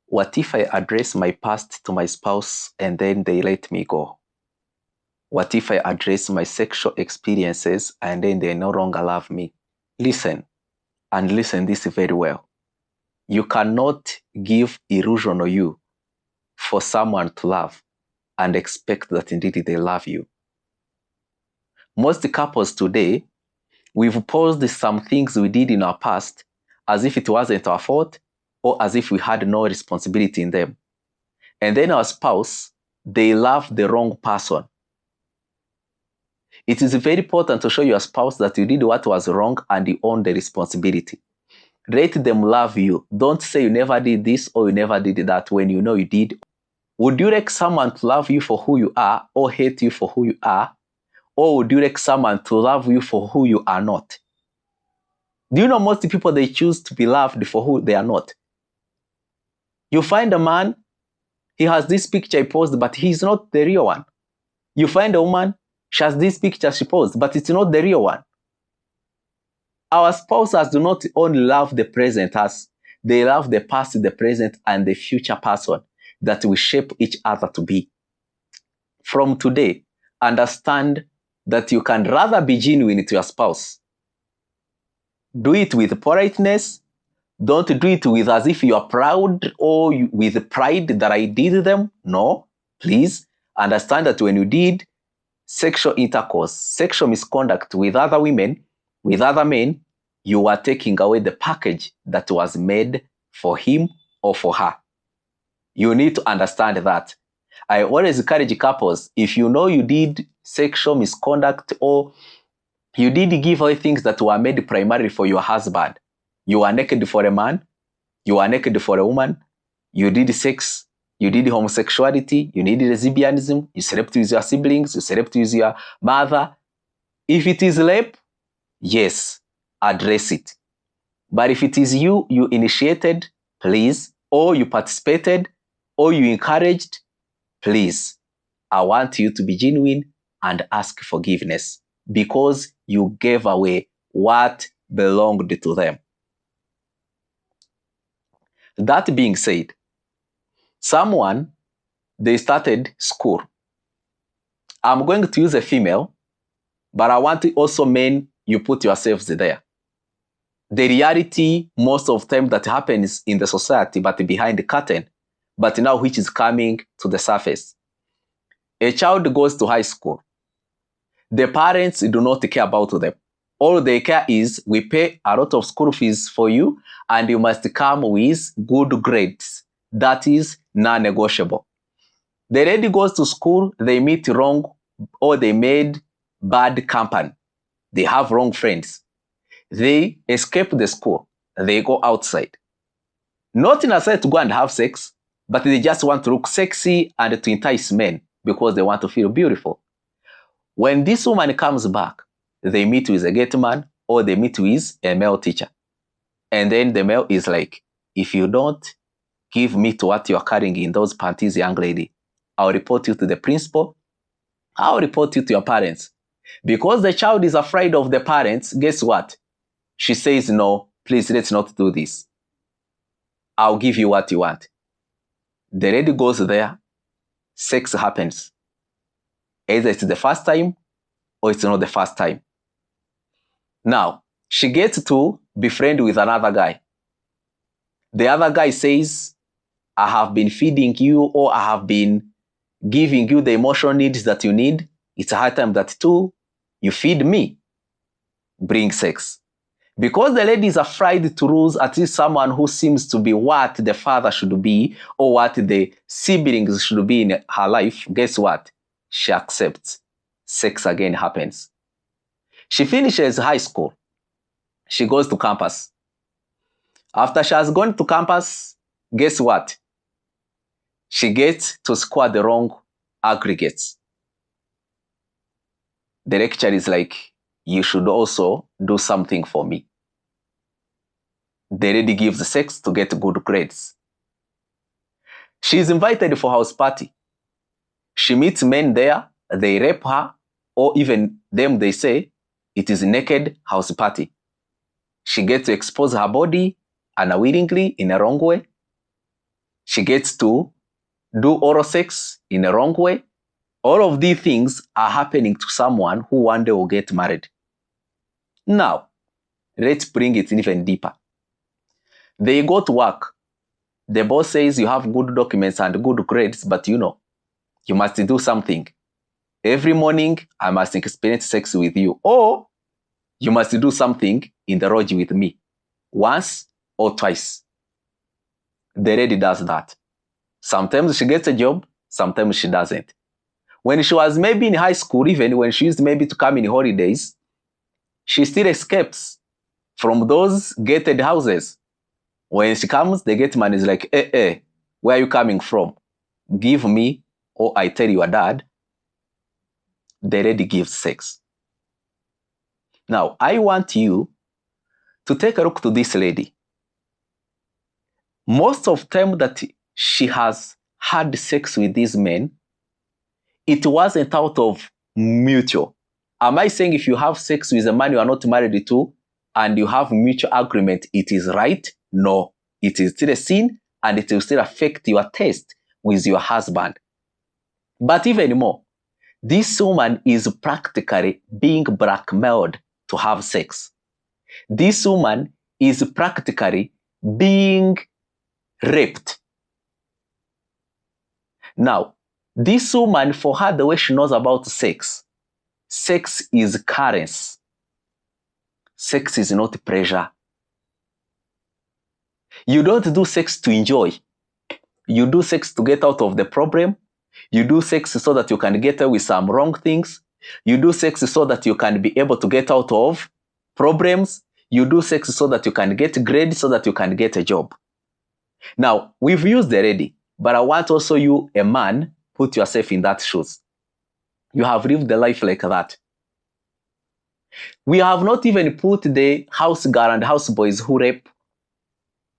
What if I address my past to my spouse and then they let me go? What if I address my sexual experiences and then they no longer love me? Listen, and listen this very well. You cannot give illusion of you for someone to love and expect that indeed they love you. Most couples today, we've paused some things we did in our past as if it wasn't our fault or as if we had no responsibility in them. And then our spouse, they love the wrong person. It is very important to show your spouse that you did what was wrong and you own the responsibility. Let them love you. Don't say you never did this or you never did that when you know you did. Would you like someone to love you for who you are or hate you for who you are? Or would you like someone to love you for who you are not? Do you know most people, they choose to be loved for who they are not? You find a man, he has this picture he posed, but he's not the real one. You find a woman, she has this picture she posed, but it's not the real one. Our spouses do not only love the present as they love the past, the present, and the future person that we shape each other to be. From today, understand that you can rather be genuine to your spouse. Do it with politeness. Don't do it with as if you are proud or with pride that I did them. No, please understand that when you did sexual intercourse, sexual misconduct with other women, with other men, you are taking away the package that was made for him or for her. You need to understand that. I always encourage couples, if you know you did sexual misconduct or you did give away things that were made primarily for your husband, you are naked for a man, you are naked for a woman, you did sex, you did homosexuality, you did lesbianism, you slept with your siblings, you slept with your mother. If it is rape, yes, address it. But if it is you initiated, please, or you participated, or you encouraged, please, I want you to be genuine and ask forgiveness because you gave away what belonged to them. That being said, someone, they started school. I'm going to use a female, but I want also men, you put yourselves there. The reality most of the time that happens in the society, but behind the curtain, but now which is coming to the surface. A child goes to high school. The parents do not care about them. All they care is, we pay a lot of school fees for you and you must come with good grades. That is non-negotiable. The lady goes to school, they meet wrong or they made bad company. They have wrong friends. They escape the school. They go outside. Not in a sense to go and have sex, but they just want to look sexy and to entice men because they want to feel beautiful. When this woman comes back, they meet with a gate man or they meet with a male teacher. And then the male is like, if you don't give me to what you're carrying in those panties, young lady, I'll report you to the principal. I'll report you to your parents. Because the child is afraid of the parents, guess what? She says, no, please, let's not do this. I'll give you what you want. The lady goes there, sex happens. Either it's the first time or it's not the first time. Now, she gets to be friends with another guy. The other guy says, I have been feeding you or I have been giving you the emotional needs that you need. It's a high time that too, you feed me. Bring sex. Because the lady is afraid to lose at least someone who seems to be what the father should be or what the siblings should be in her life, guess what? She accepts. Sex again happens. She finishes high school. She goes to campus. After she has gone to campus, guess what? She gets to score the wrong aggregates. The lecturer is like, you should also do something for me. The lady gives sex to get good grades. She is invited for house party. She meets men there, they rape her, or even them they say, it is naked house party. She gets to expose her body unwillingly in a wrong way. She gets to do oral sex in a wrong way. All of these things are happening to someone who one day will get married. Now, let's bring it even deeper. They go to work. The boss says you have good documents and good grades, but you must do something. Every morning, I must experience sex with you. Or you must do something in the lodge with me. Once or twice. The lady does that. Sometimes she gets a job, sometimes she doesn't. When she was maybe in high school, even when she used maybe to come in holidays, she still escapes from those gated houses. When she comes, the gate man is like, where are you coming from? Give me, or I tell your dad. The lady gives sex. Now, I want you to take a look to this lady. Most of the time that she has had sex with these men, it wasn't out of mutual. Am I saying if you have sex with a man you are not married to and you have mutual agreement, it is right? No. It is still a sin and it will still affect your taste with your husband. But even more, this woman is practically being blackmailed to have sex. This woman is practically being raped. Now, this woman, for her, the way she knows about sex is currency. Sex is not pleasure. You don't do sex to enjoy. You do sex to get out of the problem. You do sex so that you can get away with some wrong things. You do sex so that you can be able to get out of problems. You do sex so that you can get grades, so that you can get a job. Now, we've used the lady, but I want also you, a man, put yourself in that shoes. You have lived a life like that. We have not even put the house girl and house boys who rape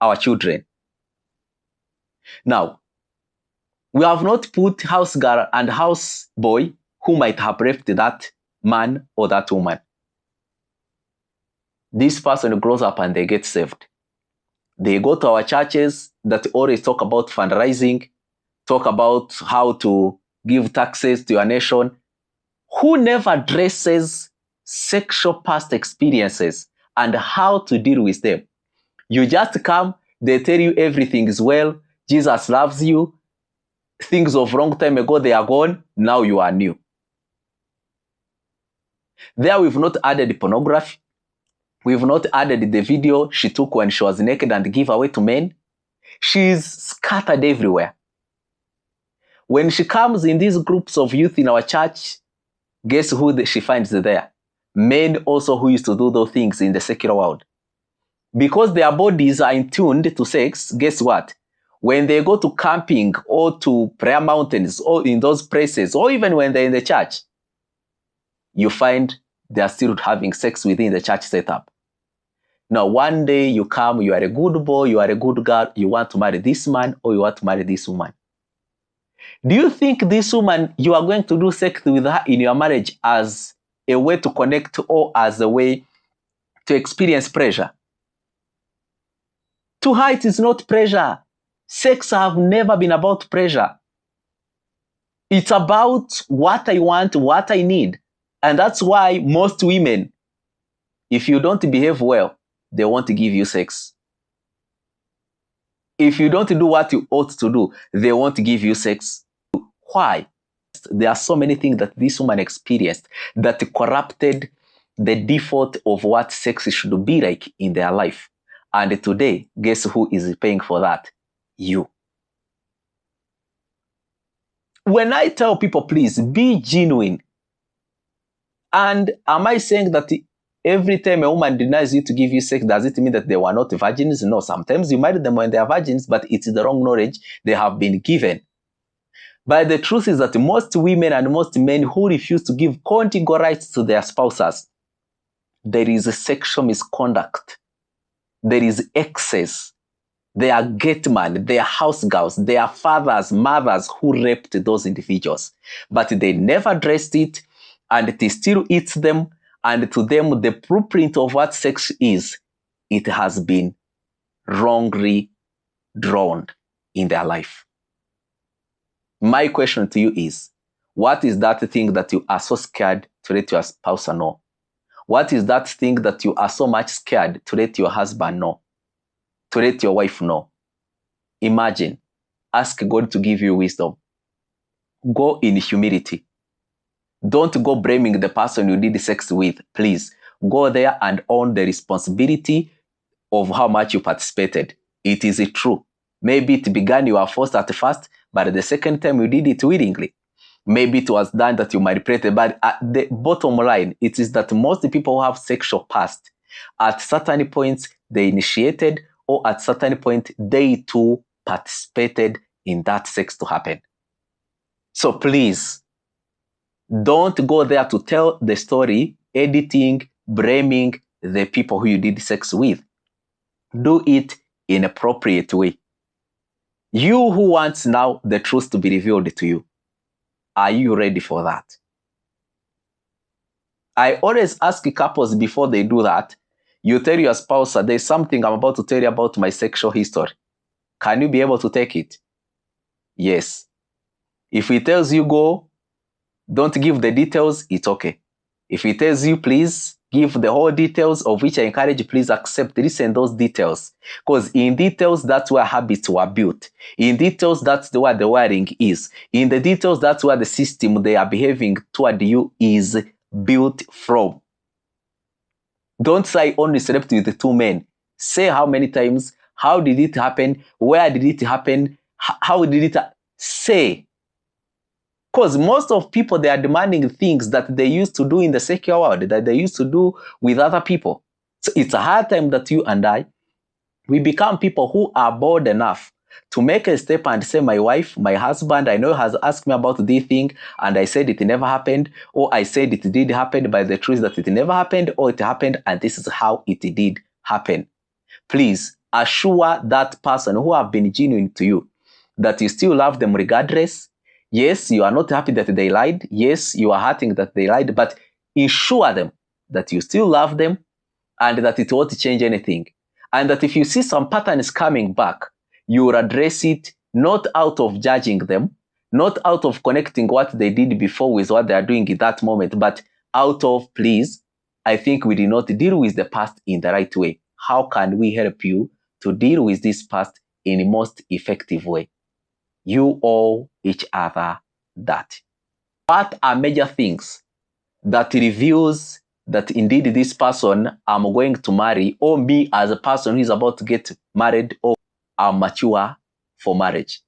our children. Now, we have not put house girl and house boy who might have raped that man or that woman. This person grows up and they get saved. They go to our churches that always talk about fundraising, talk about how to give taxes to your nation, who never addresses sexual past experiences and how to deal with them. You just come, they tell you everything is well, Jesus loves you, things of long time ago, they are gone, now you are new. There we've not added pornography. We've not added the video she took when she was naked and gave away to men. She's scattered everywhere. When she comes in these groups of youth in our church, guess who she finds there? Men also who used to do those things in the secular world. Because their bodies are in tuned to sex, guess what? When they go to camping or to prayer mountains or in those places, or even when they're in the church, you find they are still having sex within the church setup. Now, one day you come, you are a good boy, you are a good girl, you want to marry this man or you want to marry this woman. Do you think this woman, you are going to do sex with her in your marriage as a way to connect or as a way to experience pleasure? To her, it is not pleasure. Sex have never been about pleasure. It's about what I want, what I need. And that's why most women, if you don't behave well, they want to give you sex. If you don't do what you ought to do, they want to give you sex. Why? There are so many things that this woman experienced that corrupted the default of what sex should be like in their life. And today, guess who is paying for that? You. When I tell people, please be genuine. And am I saying that every time a woman denies you to give you sex, does it mean that they were not virgins? No, sometimes you marry them when they are virgins, but it's the wrong knowledge they have been given. But the truth is that most women and most men who refuse to give conjugal rights to their spouses, there is a sexual misconduct. There is excess. They are gate men, they are house girls, they are fathers, mothers who raped those individuals. But they never addressed it, and it still eats them. And to them, the blueprint of what sex is, it has been wrongly drawn in their life. My question to you is, what is that thing that you are so scared to let your spouse know? What is that thing that you are so much scared to let your husband know? To let your wife know? Imagine. Ask God to give you wisdom. Go in humility. Don't go blaming the person you did sex with. Please go there and own the responsibility of how much you participated. It is true. Maybe it began you were forced at first, but the second time you did it willingly. Maybe it was done that you manipulated. But at the bottom line, it is that most people who have sexual past, at certain points they initiated, or at certain point they too participated in that sex to happen. So please, don't go there to tell the story, editing, blaming the people who you did sex with. Do it in an appropriate way. You who wants now the truth to be revealed to you, are you ready for that? I always ask couples before they do that, you tell your spouse that there's something I'm about to tell you about my sexual history. Can you be able to take it? Yes. If he tells you go, don't give the details, it's okay. If he tells you please give the whole details, of which I encourage you, please accept, listen those details. Because in details, that's where habits were built. In details, that's where the wiring is. In the details, that's where the system they are behaving toward you is built from. Don't say I only slept with the two men. Say how many times, how did it happen, where did it happen, how did it say. Because most of people, they are demanding things that they used to do in the secular world, that they used to do with other people. So it's a hard time that you and I, we become people who are bold enough to make a step and say, my wife, my husband, I know has asked me about this thing and I said it never happened, or I said it did happen, by the truth that it never happened, or it happened and this is how it did happen. Please assure that person who have been genuine to you that you still love them regardless. Yes, you are not happy that they lied. Yes, you are hurting that they lied, but ensure them that you still love them and that it won't change anything. And that if you see some patterns coming back, you will address it not out of judging them, not out of connecting what they did before with what they are doing at that moment, but out of, please, I think we did not deal with the past in the right way. How can we help you to deal with this past in the most effective way? You owe each other that. What are major things that reveals that indeed this person I'm going to marry, or me as a person who is about to get married, or I'm mature for marriage?